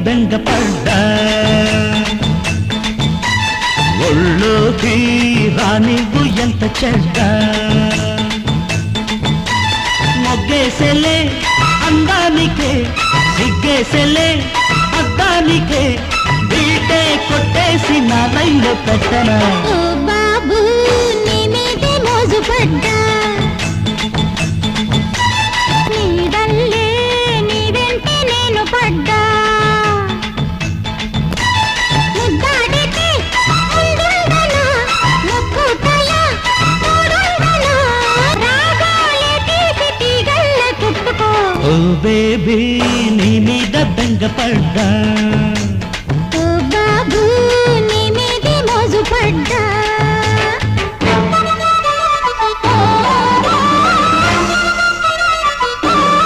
బెంగపడ్డా ఒళ్ళోకి రానివ్వు ఎంత చెడ్డ మొగ్గేసెలే అందానికే సిగ్గేసెలే అద్దానికే బీటే కొట్టేసి నా లైన్లో పెట్టనా ఓ బాబు నీ మీదే మోజు పడ్డా నీడల్లే నీ వెంటే నేను పడ్డా ముద్దాడితే ముందుందనా ముక్కుతయా తోడుందనా రాగాలే తీసి తీగల్ల చుట్టుకో ఓ బేబీ నీ మీద బెంగపడ్డా ఓ బాబు నీ మీదే మోజు పడ్డా